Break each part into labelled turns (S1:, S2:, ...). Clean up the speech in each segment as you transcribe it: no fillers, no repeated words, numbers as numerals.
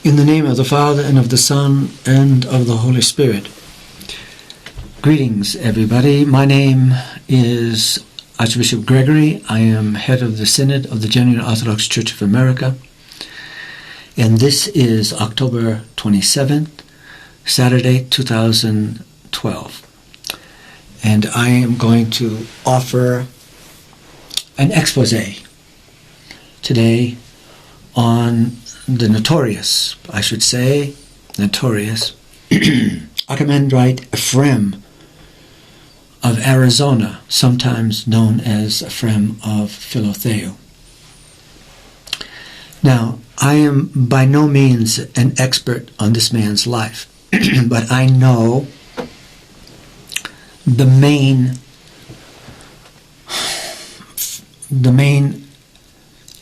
S1: In the name of the Father, and of the Son, and of the Holy Spirit. Greetings, everybody. My name is Archbishop Gregory. I am head of the Synod of the Genuine Orthodox Church of America. And this is October 27th, Saturday, 2012. And I am going to offer an expose today on the notorious Archimandrite Ephraim of Arizona, sometimes known as Ephraim of Philotheu. Now, I am by no means an expert on this man's life, but I know the main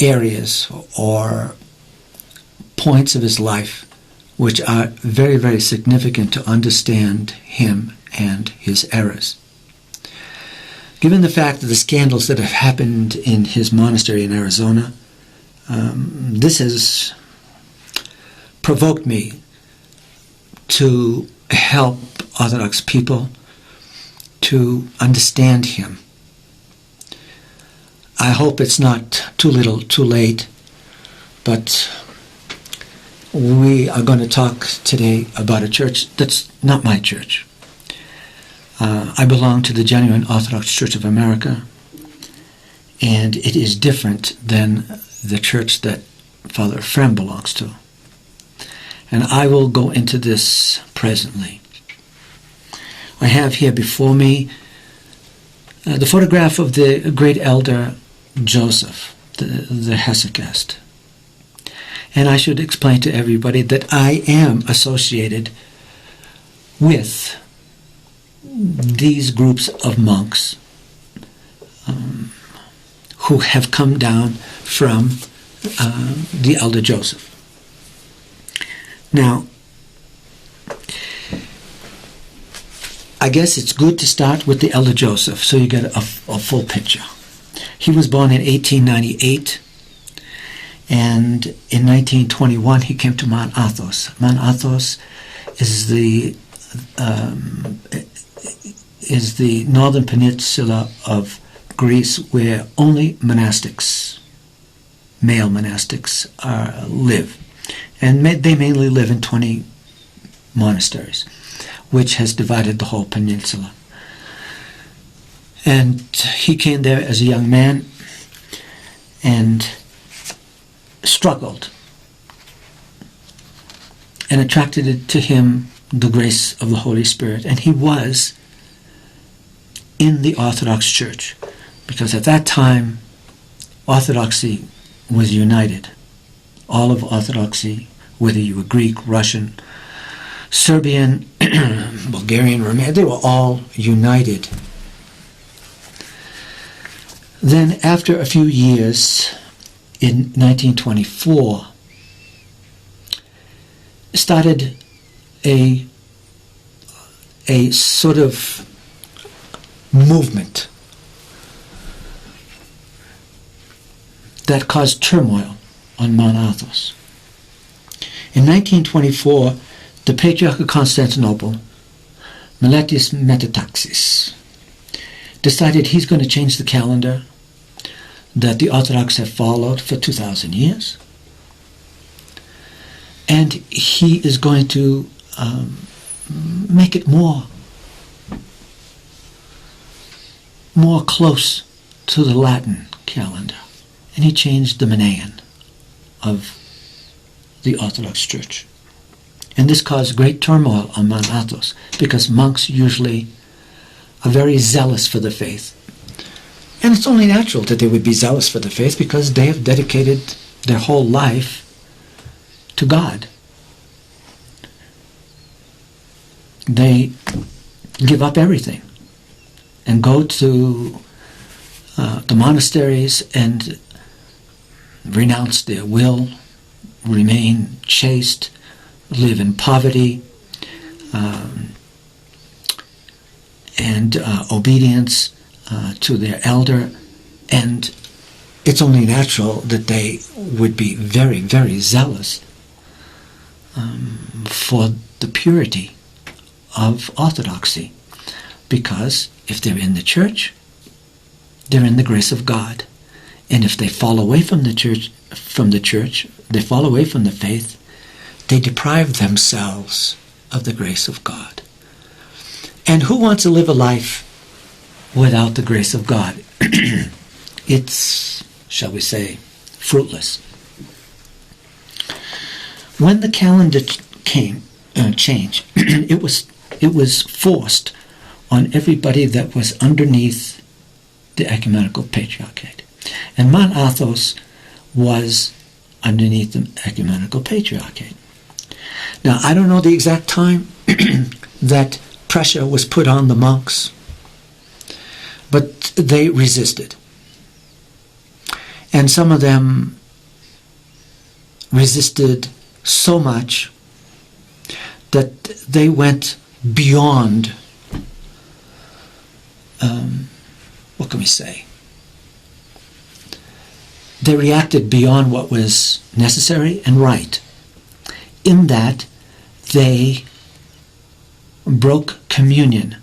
S1: areas or points of his life which are very, very significant to understand him and his errors. Given the fact of the scandals that have happened in his monastery in Arizona, this has provoked me to help Orthodox people to understand him. I hope it's not too little, too late, but we are going to talk today about a church that's not my church. I belong to the Genuine Orthodox Church of America, and it is different than the church that Father Ephraim belongs to. And I will go into this presently. I have here before me the photograph of the great elder Joseph, the hesychast. And I should explain to everybody that I am associated with these groups of monks who have come down from the elder Joseph. Now, I guess it's good to start with the elder Joseph so you get a full picture. He was born in 1898. And in 1921, he came to Mount Athos. Mount Athos is the northern peninsula of Greece, where only monastics, male monastics, live. And they mainly live in 20 monasteries, which has divided the whole peninsula. And he came there as a young man and struggled, and attracted to him the grace of the Holy Spirit. And he was in the Orthodox Church, because at that time Orthodoxy was united. All of Orthodoxy, whether you were Greek, Russian, Serbian, Bulgarian, Romanian, they were all united. Then after a few years, in 1924, started a sort of movement that caused turmoil on Mount Athos. In 1924, the Patriarch of Constantinople, Meletius Metataxis, decided he's going to change the calendar that the Orthodox have followed for 2,000 years. And he is going to make it more close to the Latin calendar. And he changed the Manaean of the Orthodox Church. And this caused great turmoil on Mount Athos, because monks usually are very zealous for the faith. And it's only natural that they would be zealous for the faith, because they have dedicated their whole life to God. They give up everything and go to the monasteries and renounce their will, remain chaste, live in poverty, and obedience to their elder, and it's only natural that they would be very, very zealous for the purity of orthodoxy, because if they're in the church, they're in the grace of God. And if they fall away from the church, they fall away from the faith, they deprive themselves of the grace of God. And who wants to live a life without the grace of God? It's, shall we say, fruitless. When the calendar changed, it was forced on everybody that was underneath the ecumenical patriarchate. And Mount Athos was underneath the ecumenical patriarchate. Now, I don't know the exact time that pressure was put on the monks, but they resisted. And some of them resisted so much that they went beyond, what can we say? They reacted beyond what was necessary and right, in that they broke communion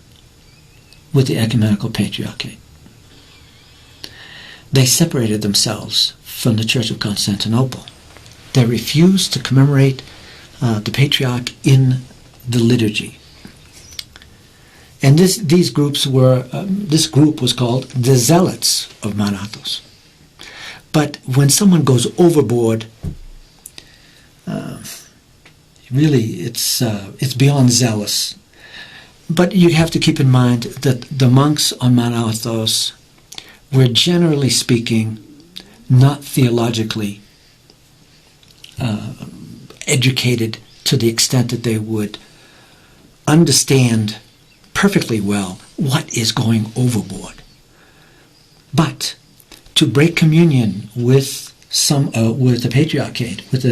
S1: with the ecumenical patriarchate. They separated themselves from the Church of Constantinople. They refused to commemorate the patriarch in the liturgy. And this group was called the Zealots of Mount Athos. But when someone goes overboard, really it's beyond zealous. But you have to keep in mind that the monks on Mount Athos were, generally speaking, not theologically educated to the extent that they would understand perfectly well what is going overboard. But to break communion with the patriarchate, with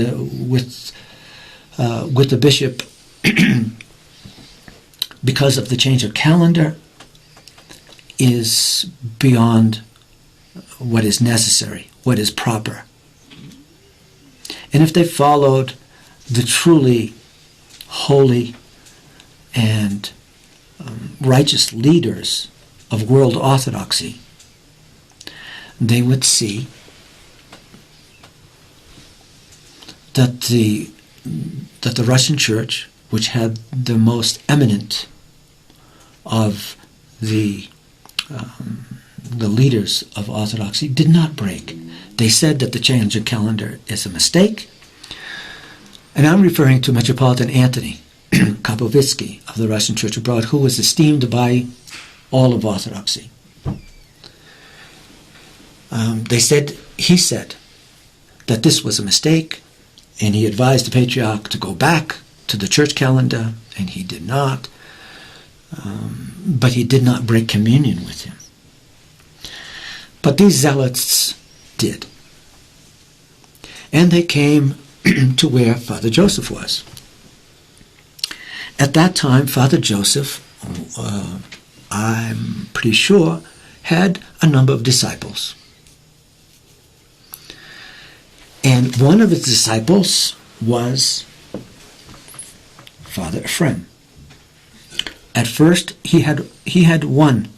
S1: the bishop, because of the change of calendar, is beyond what is necessary, what is proper. And if they followed the truly holy and righteous leaders of world orthodoxy, they would see that the Russian Church, which had the most eminent of the leaders of orthodoxy, did not break. They said that the change of calendar is a mistake. And I'm referring to Metropolitan Anthony Kapovitsky of the Russian Church abroad, who was esteemed by all of orthodoxy. He said that this was a mistake, and he advised the patriarch to go back to the church calendar, and he did not. But he did not break communion with him. But these zealots did. And they came to where Father Joseph was. At that time, Father Joseph, I'm pretty sure, had a number of disciples. And one of his disciples was Father Ephraim. At first, he had one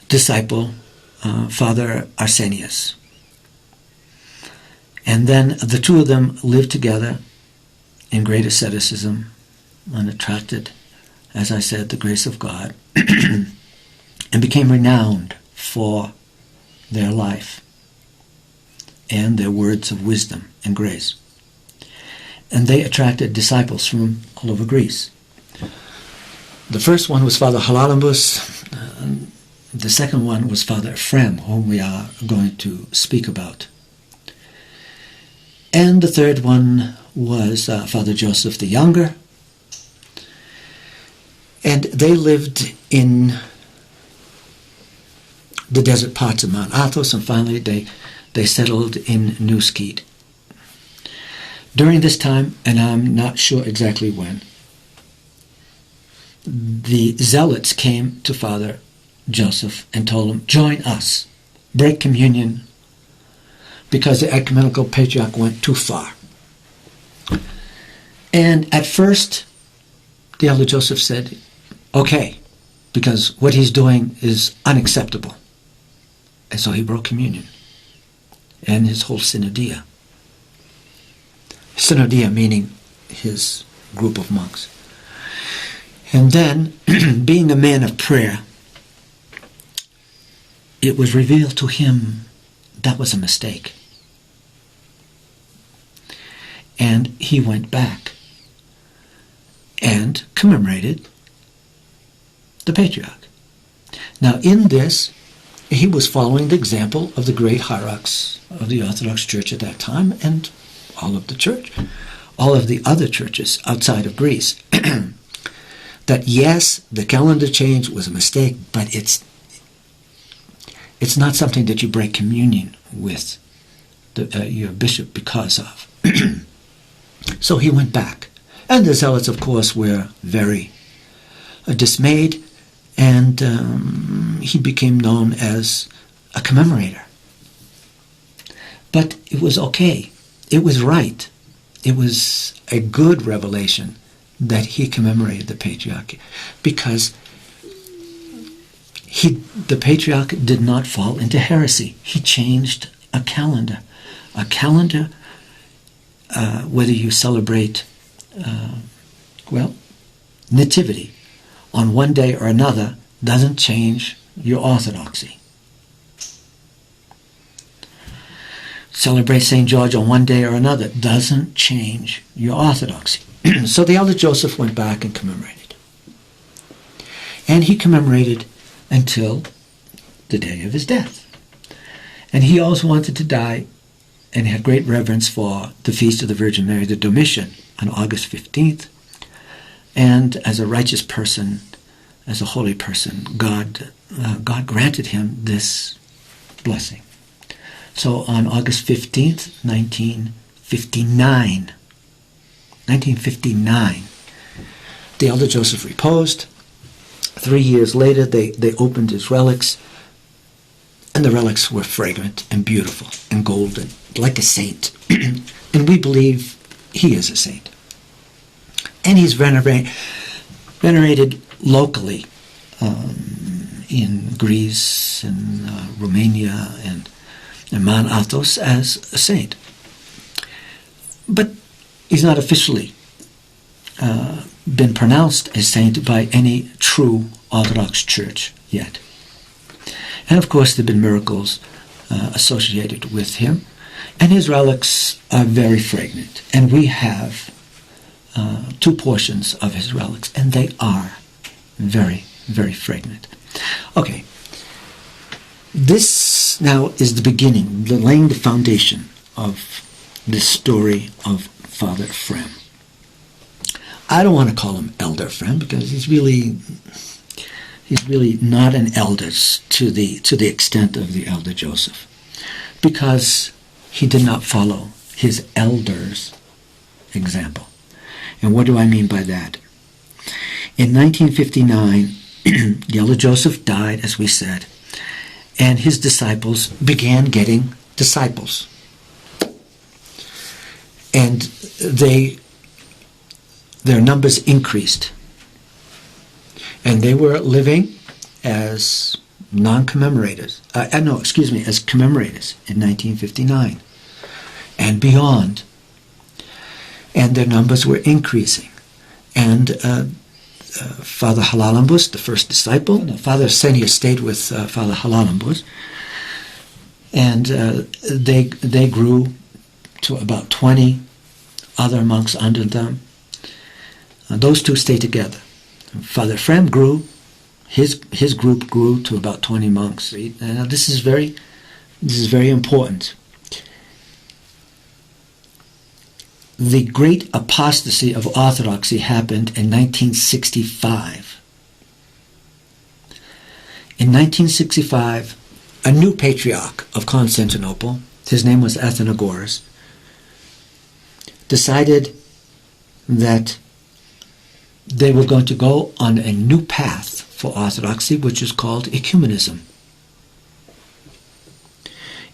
S1: disciple, Father Arsenius. And then the two of them lived together in great asceticism and attracted, as I said, the grace of God, and became renowned for their life and their words of wisdom and grace. And they attracted disciples from all over Greece. The first one was Father Haralambos. The second one was Father Ephraim, whom we are going to speak about. And the third one was Father Joseph the Younger. And they lived in the desert parts of Mount Athos, and finally they settled in New Skete. During this time, and I'm not sure exactly when, the zealots came to Father Joseph and told him, join us, break communion, because the ecumenical patriarch went too far. And at first, the elder Joseph said, okay, because what he's doing is unacceptable. And so he broke communion and his whole synodia. Synodia meaning his group of monks. And then, being a man of prayer, it was revealed to him that was a mistake. And he went back and commemorated the patriarch. Now in this, he was following the example of the great hierarchs of the Orthodox Church at that time and all of the other churches outside of Greece. That yes, the calendar change was a mistake, but it's not something that you break communion with your bishop because of. So he went back. And the zealots, of course, were very dismayed, and he became known as a commemorator. But it was okay. It was right. It was a good revelation that he commemorated the patriarch, because the patriarch did not fall into heresy. He changed a calendar. A calendar, whether you celebrate, nativity on one day or another, doesn't change your orthodoxy. Celebrate St. George on one day or another doesn't change your orthodoxy. So the elder Joseph went back and commemorated. And he commemorated until the day of his death. And he also wanted to die and had great reverence for the feast of the Virgin Mary, the Domitian, on August 15th. And as a righteous person, as a holy person, God granted him this blessing. So on August 15th, 1959, the elder Joseph reposed. 3 years later, they opened his relics, and the relics were fragrant and beautiful and golden, like a saint. And we believe he is a saint. And he's venerated locally in Greece and Romania and Mount Athos as a saint. But he's not officially been pronounced a saint by any true Orthodox Church yet. And of course there have been miracles associated with him, and his relics are very fragrant. And we have 2 portions of his relics, and they are very, very fragrant. Okay, this now is the beginning, laying the foundation of this story of Father Frem. I don't want to call him Elder Frem, because he's really not an elder to the extent of the elder Joseph, because he did not follow his elders' example. And what do I mean by that? In 1959, the elder Joseph died, as we said, and his disciples began getting disciples. And their numbers increased. And they were living as non-commemorators, as commemorators in 1959 and beyond. And their numbers were increasing. And Father Halalambus, the first disciple, Father Arsenius stayed with Father Halalambus, and they grew to about 20 other monks under them. Those 2 stayed together. Father Frem grew, his group grew to about 20 monks. Now this is very important. The great apostasy of orthodoxy happened in 1965. In 1965, a new patriarch of Constantinople, his name was Athenagoras, decided that they were going to go on a new path for orthodoxy, which is called ecumenism.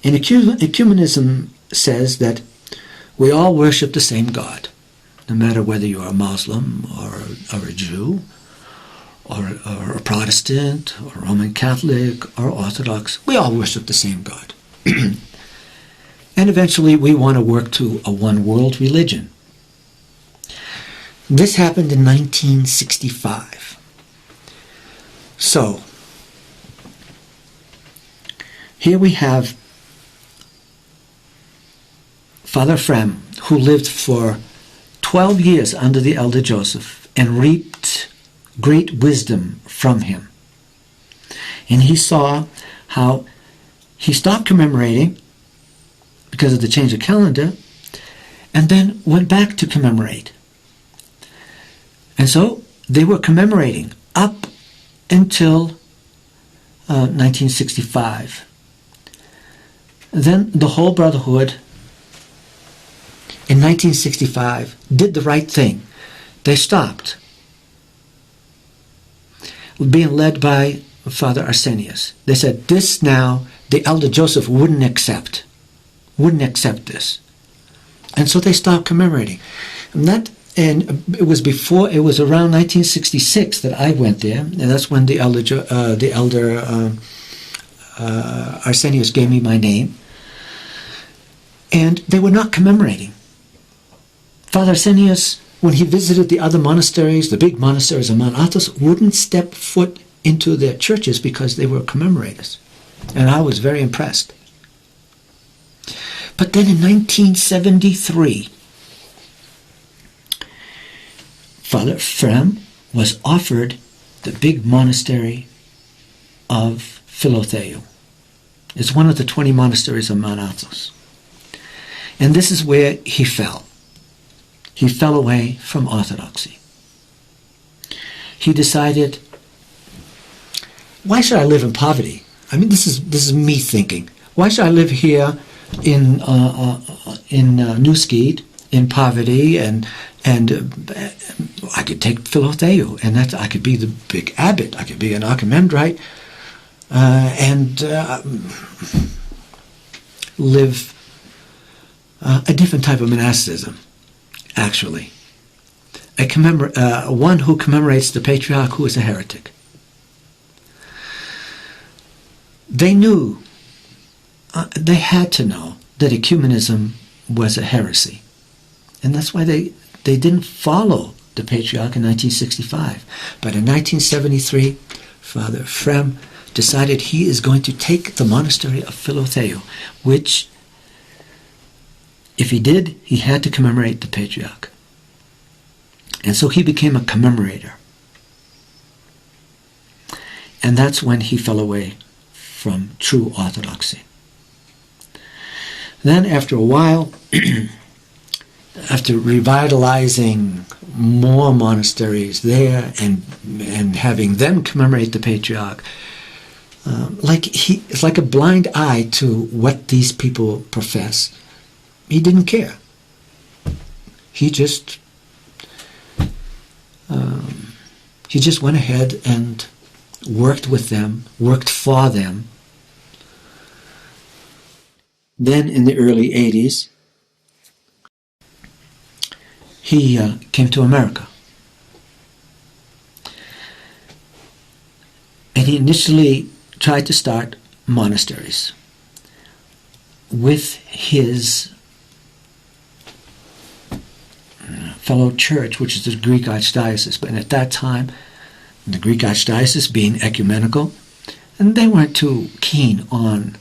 S1: And ecumenism says that we all worship the same God. no matter whether you're a Muslim or a Jew or a Protestant or Roman Catholic or Orthodox. We all worship the same God. And eventually we want to work to a one world religion. This happened in 1965. So, here we have Father Frem, who lived for 12 years under the elder Joseph and reaped great wisdom from him. And he saw how he stopped commemorating because of the change of calendar and then went back to commemorate. And so they were commemorating up until 1965. Then the whole brotherhood in 1965 did the right thing. They stopped, being led by Father Arsenius. They said, this now, the elder Joseph wouldn't accept this. And so they stopped commemorating. And it was around 1966 that I went there, and that's when the elder Arsenius gave me my name. And they were not commemorating. Father Arsenius, when he visited the other monasteries, the big monasteries of Mount Athos, wouldn't step foot into their churches because they were commemorators. And I was very impressed. But then in 1973, Father Frem was offered the big monastery of Philotheu. It's one of the 20 monasteries of Mount Athos. And this is where he fell. He fell away from orthodoxy. He decided, why should I live in poverty? I mean, this is me thinking. Why should I live here in Newskeed in poverty and I could take Philotheu, and I could be the big abbot. I could be an archimandrite and live a different type of monasticism, actually. One who commemorates the patriarch who is a heretic. They knew, they had to know that ecumenism was a heresy. And that's why they didn't follow the patriarch in 1965. But in 1973, Father Frem decided he is going to take the monastery of Philotheu, which, if he did, he had to commemorate the patriarch. And so he became a commemorator. And that's when he fell away from true orthodoxy. Then after a while, after revitalizing more monasteries there and having them commemorate the patriarch, it's like a blind eye to what these people profess. He didn't care. He just went ahead and worked with them, worked for them. Then in the early 80s, he came to America. And he initially tried to start monasteries with his fellow church, which is the Greek Archdiocese. But at that time, the Greek Archdiocese being ecumenical, and they weren't too keen on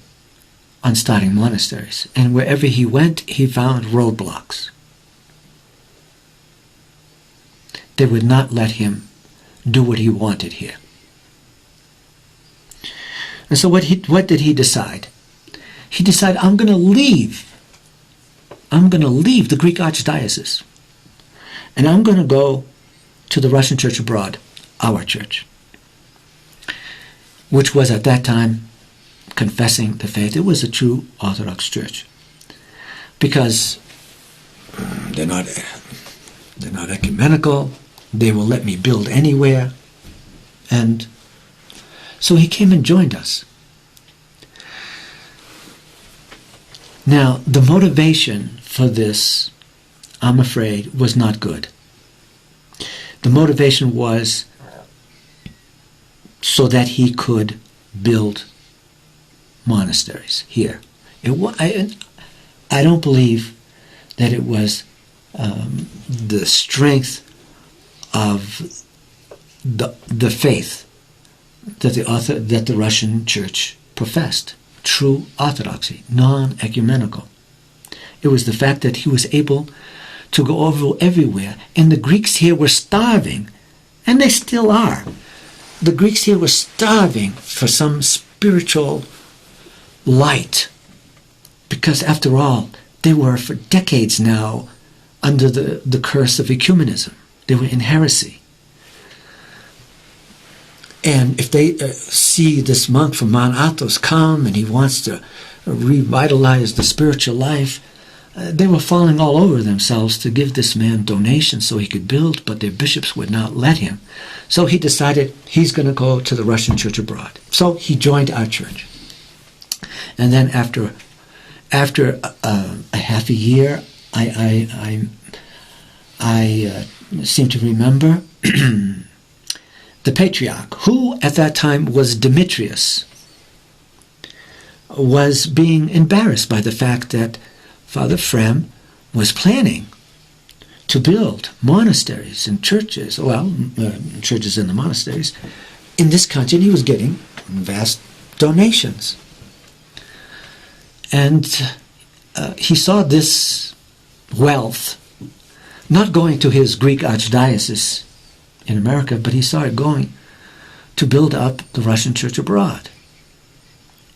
S1: starting monasteries. And wherever he went, he found roadblocks. They would not let him do what he wanted here. And so what did he decide? He decided, I'm going to leave the Greek Archdiocese. And I'm going to go to the Russian Church abroad, our church, which was at that time confessing the faith. It was a true Orthodox church. Because they're not ecumenical. They will let me build anywhere. And so he came and joined us. Now, the motivation for this I'm afraid, was not good. The motivation was so that he could build monasteries here. I don't believe that it was the strength of the faith that the Russian church professed, true orthodoxy, non-ecumenical. It was the fact that he was able to go over everywhere, and the Greeks here were starving, and they still are. The Greeks here were starving for some spiritual light, because after all, they were for decades now under the curse of ecumenism. They were in heresy. And if they see this monk from Mount Athos come and he wants to revitalize the spiritual life, they were falling all over themselves to give this man donations so he could build, but their bishops would not let him. So he decided he's going to go to the Russian church abroad. So he joined our church. And then after a half a year, I seem to remember the patriarch, who at that time was Demetrius, was being embarrassed by the fact that Father Frem was planning to build monasteries and churches, churches in the monasteries, in this country, and he was getting vast donations. And he saw this wealth not going to his Greek archdiocese in America, but he saw it going to build up the Russian church abroad.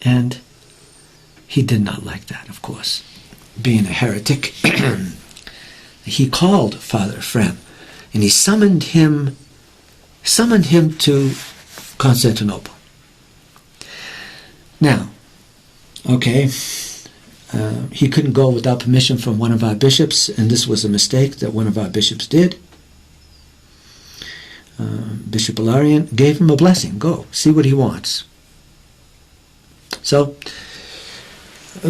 S1: And he did not like that, of course. Being a heretic, he called Father Frem, and he summoned him to Constantinople. Now, okay, he couldn't go without permission from one of our bishops, and this was a mistake that one of our bishops did. Bishop Ilarion gave him a blessing. Go, see what he wants. So,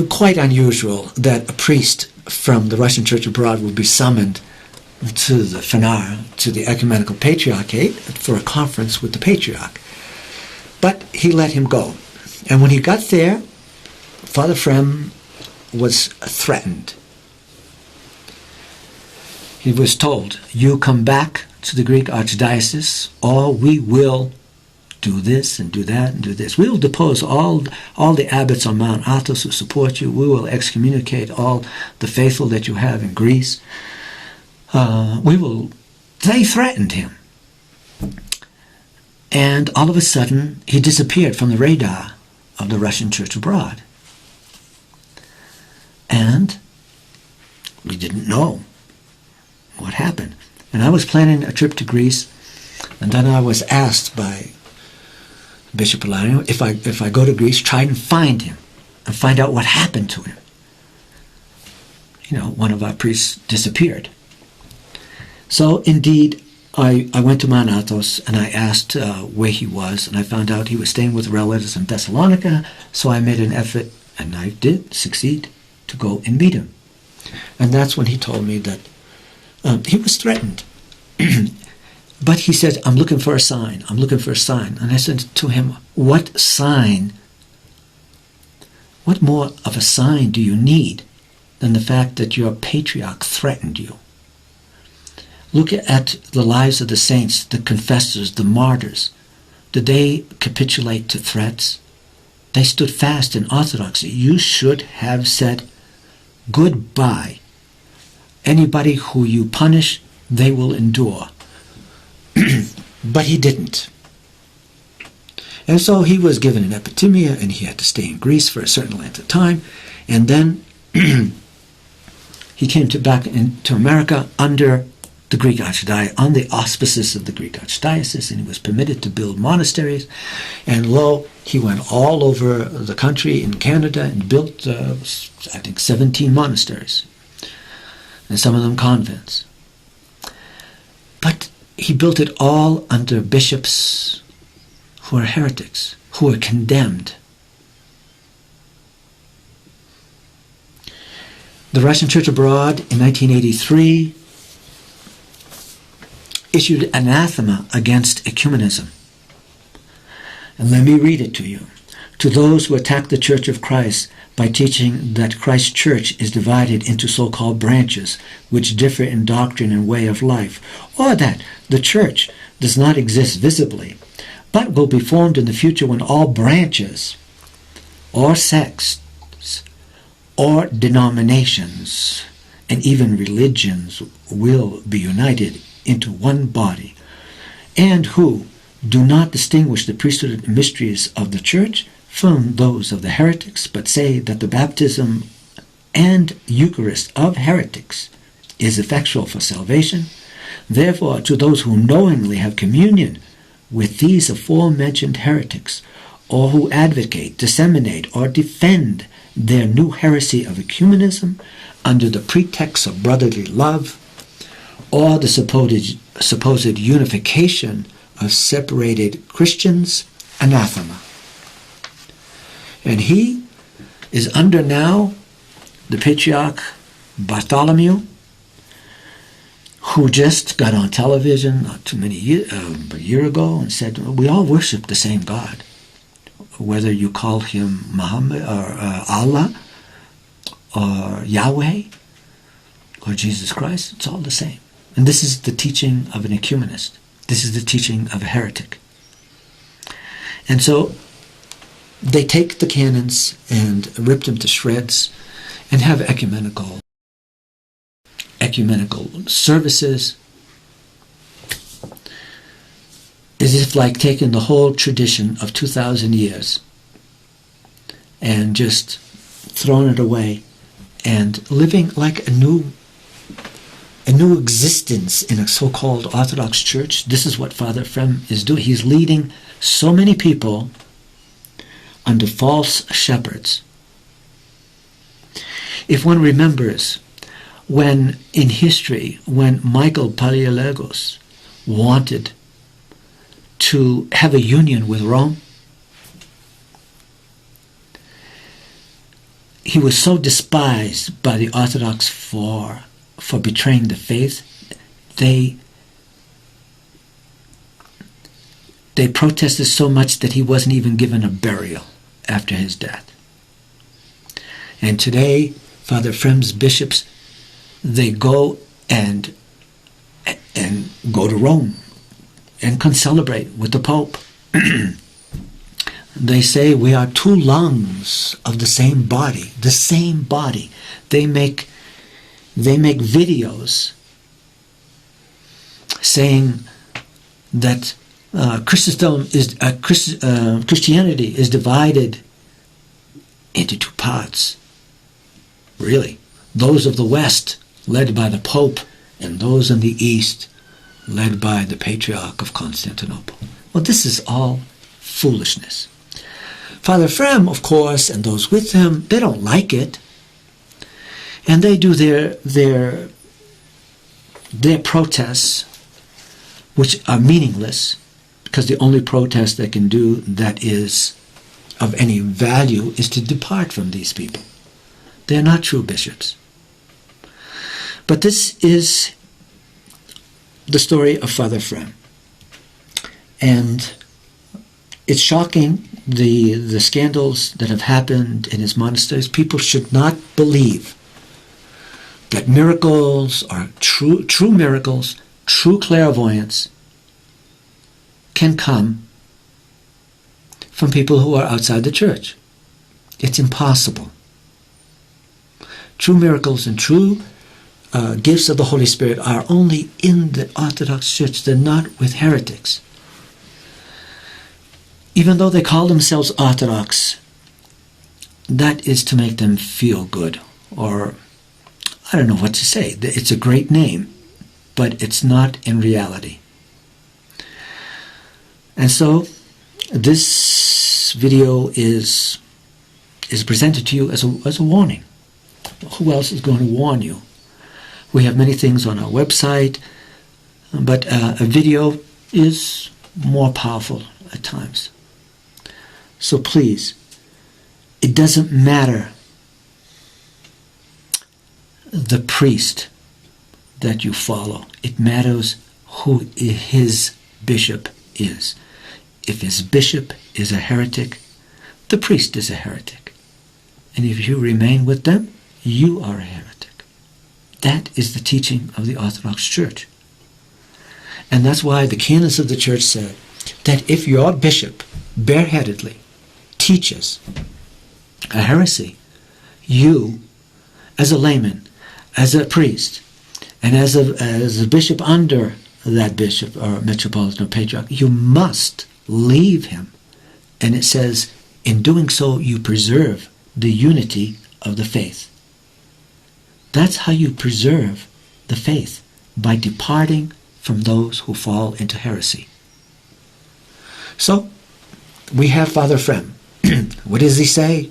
S1: quite unusual that a priest from the Russian church abroad would be summoned to the Fanar, to the Ecumenical Patriarchate, for a conference with the Patriarch. But he let him go. And when he got there, Father Frem was threatened. He was told, you come back to the Greek archdiocese, or we will do this and do that and do this. We will depose all the abbots on Mount Athos who support you. We will excommunicate all the faithful that you have in Greece. They threatened him. And all of a sudden, he disappeared from the radar of the Russian church abroad. And we didn't know what happened. And I was planning a trip to Greece, and then I was asked by Bishop Ilarion, if I go to Greece, try and find him and find out what happened to him. You know, one of our priests disappeared. So indeed, I went to Mount Athos and I asked where he was, and I found out he was staying with relatives in Thessalonica. So I made an effort, and I did succeed, to go and meet him. And that's when he told me that he was threatened. But he said, I'm looking for a sign. I'm looking for a sign. And I said to him, what sign? What more of a sign do you need than the fact that your patriarch threatened you? Look at the lives of the saints, the confessors, the martyrs. Did they capitulate to threats? They stood fast in orthodoxy. You should have said, goodbye. Anybody who you punish, they will endure. But he didn't. And so he was given an epithymia, and he had to stay in Greece for a certain length of time. And then he came back into America under the Greek Archdiocese, on the auspices of the Greek Archdiocese, and he was permitted to build monasteries. And lo, he went all over the country in Canada and built, I think, 17 monasteries, and some of them convents. But he built it all under bishops who are heretics, who are condemned. The Russian Church abroad in 1983 issued anathema against ecumenism. And let me read it to you. To those who attack the Church of Christ by teaching that Christ's church is divided into so-called branches which differ in doctrine and way of life, or that the church does not exist visibly, but will be formed in the future when all branches or sects or denominations and even religions will be united into one body, and who do not distinguish the priesthood mysteries of the church from those of the heretics, but say that the baptism and Eucharist of heretics is effectual for salvation. Therefore, to those who knowingly have communion with these aforementioned heretics, or who advocate, disseminate, or defend their new heresy of ecumenism under the pretext of brotherly love, or the supposed unification of separated Christians, anathema. And he is under now the Patriarch Bartholomew, who just got on television not too many a year ago and said, we all worship the same God. Whether you call him Muhammad or Allah or Yahweh or Jesus Christ, it's all the same. And this is the teaching of an ecumenist. This is the teaching of a heretic. And so they take the canons and rip them to shreds and have ecumenical services, as if like taking the whole tradition of 2,000 years and just throwing it away and living like a new existence in a so-called Orthodox church. This is what Father Frem is doing. He's leading so many people under false shepherds. If one remembers when in history, when Michael Palaiologos wanted to have a union with Rome, he was so despised by the Orthodox for betraying the faith. They protested so much that he wasn't even given a burial after his death. And today, Father Frem's bishops, they go and go to Rome and concelebrate with the Pope. They say we are two lungs of the same body. The same body. They make videos saying that Christianity is divided into two parts. Really, those of the West, led by the Pope, and those in the East, led by the Patriarch of Constantinople. Well, this is all foolishness. Father Frem, of course, and those with him, they don't like it. And they do their protests, which are meaningless, because the only protest they can do that is of any value is to depart from these people. They're not true bishops. But this is the story of Father Frem. And it's shocking, the scandals that have happened in his monasteries. People should not believe that miracles are true miracles, true clairvoyance can come from people who are outside the church. It's impossible. True miracles and true gifts of the Holy Spirit are only in the Orthodox Church. They're not with heretics. Even though they call themselves Orthodox, that is to make them feel good, or I don't know what to say. It's a great name, but it's not in reality. And so this video is presented to you as a warning. Who else is going to warn you? We have many things on our website, but a video is more powerful at times. So please, it doesn't matter the priest that you follow. It matters who his bishop is. If his bishop is a heretic, the priest is a heretic. And if you remain with them, you are a heretic. That is the teaching of the Orthodox Church. And that's why the canons of the Church said that if your bishop bareheadedly teaches a heresy, you, as a layman, as a priest, and as a bishop under that bishop or metropolitan or patriarch, you must leave him. And it says, in doing so, you preserve the unity of the faith. That's how you preserve the faith, by departing from those who fall into heresy. So, we have Father Frem. What does he say?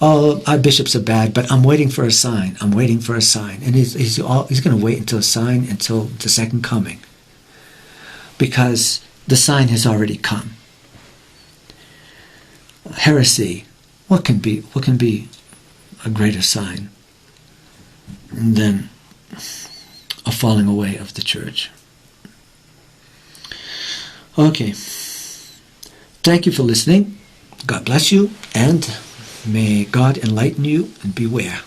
S1: Oh, our bishops are bad, but I'm waiting for a sign. I'm waiting for a sign. And he's going to wait until a sign, until the second coming. Because the sign has already come. Heresy, what can be a greater sign than a falling away of the Church? Okay. Thank you for listening. God bless you, and may God enlighten you, and beware.